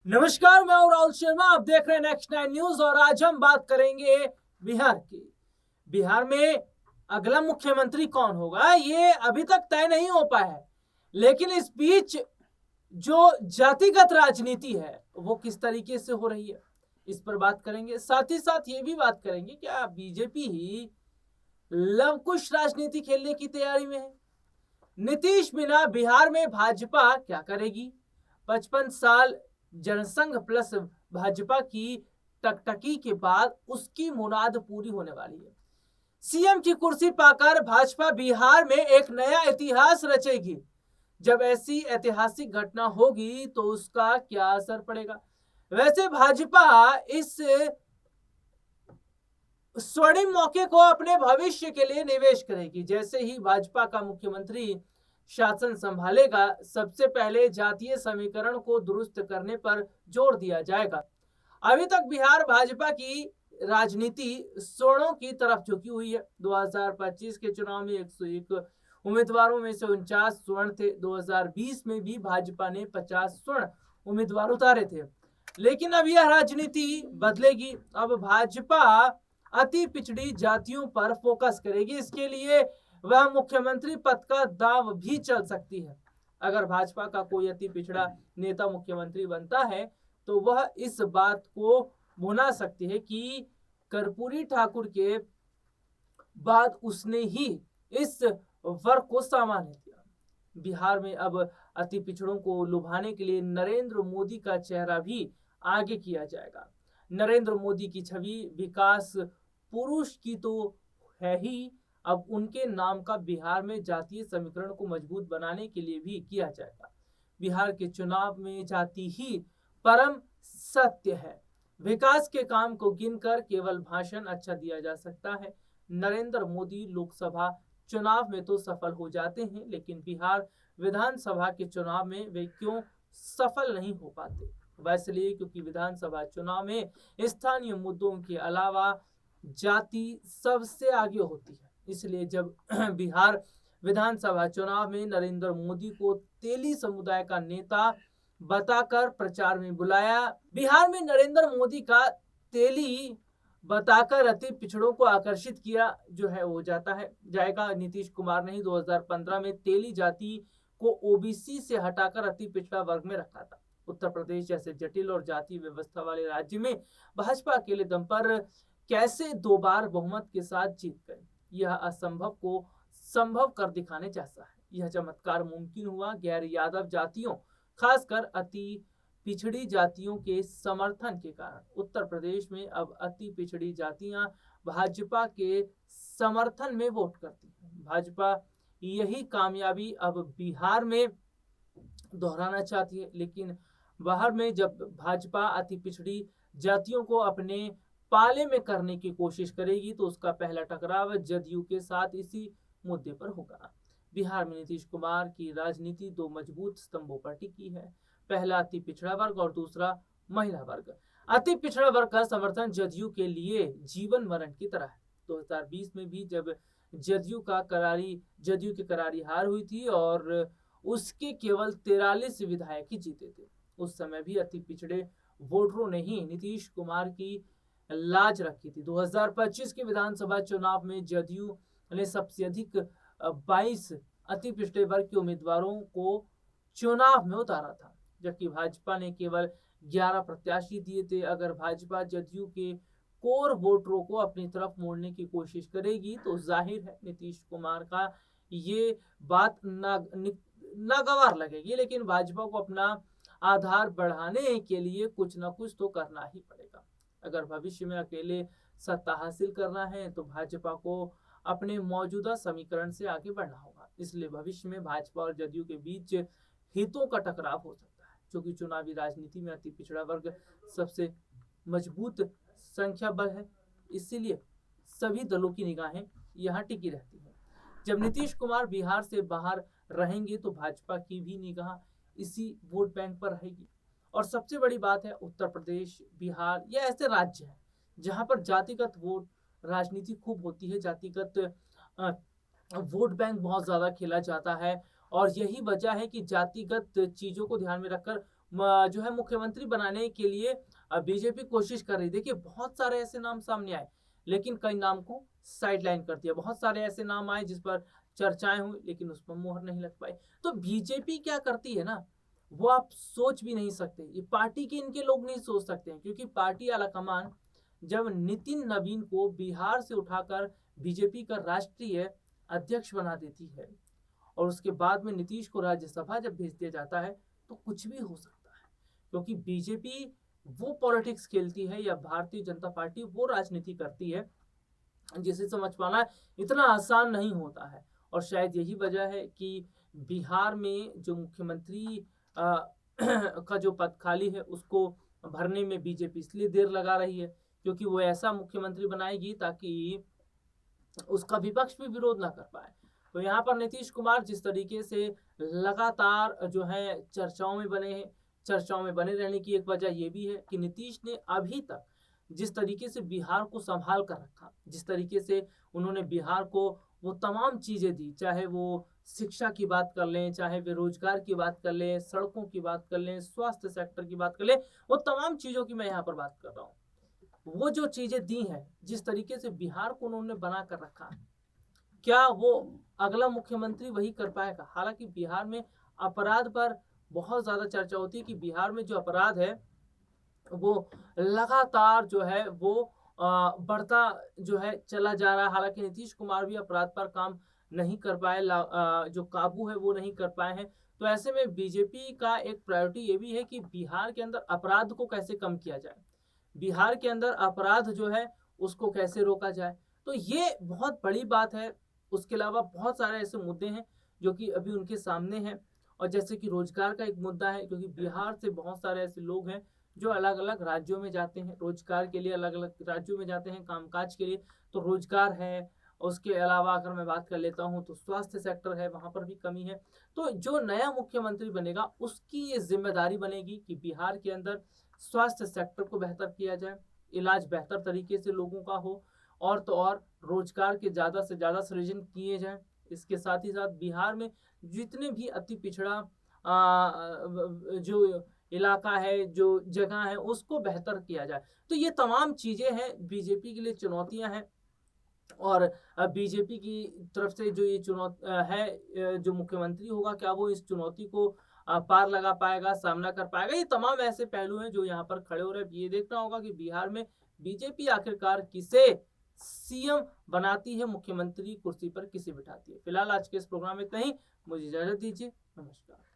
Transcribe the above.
नमस्कार, मैं हूं राहुल शर्मा। आप देख रहे हैं नेक्स्ट 9 न्यूज और आज हम बात करेंगे बिहार की। बिहार में अगला मुख्यमंत्री कौन होगा ये अभी तक तय नहीं हो पाया है, लेकिन इस बीच जो जातिगत राजनीति है वो किस तरीके से हो रही है इस पर बात करेंगे। साथ ही साथ ये भी बात करेंगे क्या बीजेपी ही लवकुश राजनीति खेलने की तैयारी में है। नीतीश बिना बिहार में भाजपा क्या करेगी। 55 साल जनसंघ प्लस भाजपा की टकटकी के बाद उसकी मुराद पूरी होने वाली है। सीएम की कुर्सी पाकर भाजपा बिहार में एक नया इतिहास रचेगी। जब ऐसी ऐतिहासिक घटना होगी तो उसका क्या असर पड़ेगा। वैसे भाजपा इस स्वर्णिम मौके को अपने भविष्य के लिए निवेश करेगी। जैसे ही भाजपा का मुख्यमंत्री शासन संभालेगा, सबसे पहले जातीय समीकरण को दुरुस्त करने पर जोर दिया जाएगा। अभी तक बिहार भाजपा की राजनीति स्वर्णों की तरफ झुकी हुई है। 2025 के चुनाव में 101 उम्मीदवारों में से 49 स्वर्ण थे। 2020 में भी भाजपा ने 50 स्वर्ण उम्मीदवार उतारे थे, लेकिन अब यह राजनीति बदलेगी। अब भाजपा अति पिछड़ी जातियों पर फोकस करेगी। इसके लिए वह मुख्यमंत्री पद का दांव भी चल सकती है। अगर भाजपा का कोई अति पिछड़ा नेता मुख्यमंत्री बनता है तो वह इस बात को भुना सकती है कि कर्पूरी ठाकुर के बाद उसने ही इस वर्ग को सामान्य किया। बिहार में अब अति पिछड़ों को लुभाने के लिए नरेंद्र मोदी का चेहरा भी आगे किया जाएगा। नरेंद्र मोदी की छवि विकास पुरुष की तो है ही, अब उनके नाम का बिहार में जातीय समीकरण को मजबूत बनाने के लिए भी किया जाएगा। बिहार के चुनाव में जाति ही परम सत्य है। विकास के काम को गिनकर केवल भाषण अच्छा दिया जा सकता है। नरेंद्र मोदी लोकसभा चुनाव में तो सफल हो जाते हैं, लेकिन बिहार विधानसभा के चुनाव में वे क्यों सफल नहीं हो पाते। वैसे इसलिए क्योंकि विधानसभा चुनाव में स्थानीय मुद्दों के अलावा जाति सबसे आगे होती है। इसलिए जब बिहार विधानसभा चुनाव में नरेंद्र मोदी को तेली समुदाय का नेता बताकर प्रचार में बुलाया, बिहार में नरेंद्र मोदी का तेली बताकर अति पिछड़ों को आकर्षित किया जो है वो जाएगा। नीतीश कुमार ने ही 2015 में तेली जाति को ओबीसी से हटाकर अति पिछड़ा वर्ग में रखा था। उत्तर प्रदेश जैसे जटिल और जाति व्यवस्था वाले राज्य में भाजपा अकेले दम पर कैसे 2 बार बहुमत के साथ जीत गए। यह असंभव को संभव कर दिखाने जैसा है। यह चमत्कार मुमकिन हुआ गैर यादव जातियों, खासकर अति पिछड़ी जातियों के समर्थन के कारण। उत्तर प्रदेश में अब अति पिछड़ी जातियां भाजपा के समर्थन में वोट करती हैं। भाजपा यही कामयाबी अब बिहार में दोहराना चाहती है, लेकिन बाहर में जब भाजपा अति पिछड़ी जातियों को अपने पाले में करने की कोशिश करेगी तो उसका पहला टकराव जदयू के साथ इसी मुद्दे पर होगा। बिहार में नीतीश कुमार की राजनीति 2 मजबूत स्तंभों पर टिकी है। पहला अति पिछड़ा वर्ग और दूसरा महिला वर्ग। अति पिछड़ा वर्ग का समर्थन जदयू के लिए जीवन मरण की तरह है। 2020 में भी जब जदयू की करारी हार हुई थी और उसके केवल 43 विधायक ही जीते थे, उस समय भी अति पिछड़े वोटरों ने ही नीतीश कुमार की लाज रखी थी। 2025 के विधानसभा चुनाव में जदयू ने सबसे अधिक 22 अति पिछड़े वर्ग के उम्मीदवारों को चुनाव में उतारा था, जबकि भाजपा ने केवल 11 प्रत्याशी दिए थे। अगर भाजपा जदयू के कोर वोटरों को अपनी तरफ मोड़ने की कोशिश करेगी तो जाहिर है नीतीश कुमार का ये बात नागवार लगेगी, लेकिन भाजपा को अपना आधार बढ़ाने के लिए कुछ ना कुछ तो करना ही पड़ेगा। अगर भविष्य में अकेले सत्ता हासिल करना है तो भाजपा को अपने मौजूदा समीकरण से आगे बढ़ना होगा। इसलिए भविष्य में भाजपा और जदयू के बीच हितों का टकराव हो सकता है, क्योंकि चुनावी राजनीति में अति पिछड़ा वर्ग सबसे मजबूत संख्या बल है। इसीलिए सभी दलों की निगाहें यहाँ टिकी रहती है। जब नीतीश कुमार बिहार से बाहर रहेंगे तो भाजपा की भी निगाह इसी वोट बैंक पर रहेगी। और सबसे बड़ी बात है, उत्तर प्रदेश, बिहार ये ऐसे राज्य हैं जहां पर जातिगत वोट राजनीति खूब होती है। जातिगत वोट बैंक बहुत ज्यादा खेला जाता है और यही वजह है कि जातिगत चीजों को ध्यान में रखकर जो है मुख्यमंत्री बनाने के लिए बीजेपी कोशिश कर रही। देखिए बहुत सारे ऐसे नाम सामने आए, लेकिन कई नाम को साइडलाइन कर दिया। बहुत सारे ऐसे नाम आए जिस पर चर्चाएं हुई, लेकिन उस पर मुहर नहीं लग पाई। तो बीजेपी क्या करती है ना, वो आप सोच भी नहीं सकते। ये पार्टी के इनके लोग नहीं सोच सकते हैं, क्योंकि पार्टी आलाकमान जब नितिन नवीन को बिहार से उठाकर बीजेपी का राष्ट्रीय अध्यक्ष बना देती है और उसके बाद में नीतीश को राज्यसभा जब भेज दिया जाता है, तो कुछ भी हो सकता है। क्योंकि बीजेपी वो पॉलिटिक्स खेलती है या भारतीय जनता पार्टी वो राजनीति करती है जिसे समझ पाना इतना आसान नहीं होता है। और शायद यही वजह है कि बिहार में जो मुख्यमंत्री का जो पद खाली है उसको भरने में बीजेपी इसलिए देर लगा रही है, क्योंकि वो ऐसा मुख्यमंत्री बनाएगी ताकि उसका विपक्ष भी विरोध ना कर पाए। तो यहाँ पर नीतीश कुमार जिस तरीके से लगातार जो है चर्चाओं में बने हैं, चर्चाओं में बने रहने की एक वजह ये भी है कि नीतीश ने अभी तक जिस तरीके से बिहार को संभाल कर रखा, जिस तरीके से उन्होंने बिहार को वो तमाम चीजें दी, चाहे वो शिक्षा की बात कर लें, चाहे बेरोजगार की बात कर लें, सड़कों की बात कर लें, स्वास्थ्य सेक्टर की बात कर लें, वो तमाम चीजों की मैं यहाँ पर बात कर रहा हूँ। वो जो चीजें दी हैं, जिस तरीके से बिहार को उन्होंने बना कर रखा, क्या वो अगला मुख्यमंत्री वही कर पाएगा? हालांकि बिहार में अपराध पर बहुत ज्यादा चर्चा होती है कि बिहार में जो अपराध है वो लगातार जो है वो बढ़ता जो है चला जा रहा है। हालांकि नीतीश कुमार भी अपराध पर काम नहीं कर पाए, जो काबू है वो नहीं कर पाए हैं। तो ऐसे में बीजेपी का एक प्रायोरिटी ये भी है कि बिहार के अंदर अपराध को कैसे कम किया जाए, बिहार के अंदर अपराध जो है उसको कैसे रोका जाए। तो ये बहुत बड़ी बात है। उसके अलावा बहुत सारे ऐसे मुद्दे हैं जो कि अभी उनके सामने हैं, और जैसे कि रोजगार का एक मुद्दा है, क्योंकि बिहार से बहुत सारे ऐसे लोग हैं जो अलग अलग राज्यों में जाते हैं रोजगार के लिए, अलग अलग राज्यों में जाते हैं कामकाज के लिए। तो रोजगार है, उसके अलावा अगर मैं बात कर लेता हूँ तो स्वास्थ्य सेक्टर है, वहाँ पर भी कमी है। तो जो नया मुख्यमंत्री बनेगा उसकी ये जिम्मेदारी बनेगी कि बिहार के अंदर स्वास्थ्य सेक्टर को बेहतर किया जाए, इलाज बेहतर तरीके से लोगों का हो, और तो और रोजगार के ज़्यादा से ज़्यादा सृजन किए जाएं। इसके साथ ही साथ बिहार में जितने भी अति पिछड़ा जो इलाका है, जो जगह है, उसको बेहतर किया जाए। तो ये तमाम चीज़ें हैं, बीजेपी के लिए चुनौतियां हैं। और बीजेपी की तरफ से जो ये चुनौती है, जो मुख्यमंत्री होगा क्या वो इस चुनौती को पार लगा पाएगा, सामना कर पाएगा? ये तमाम ऐसे पहलू हैं जो यहाँ पर खड़े हो रहे हैं। ये देखना होगा कि बिहार में बीजेपी आखिरकार किसे सीएम बनाती है, मुख्यमंत्री कुर्सी पर किसे बिठाती है। फिलहाल आज के इस प्रोग्राम में इतना ही। मुझे इजाजत दीजिए। नमस्कार।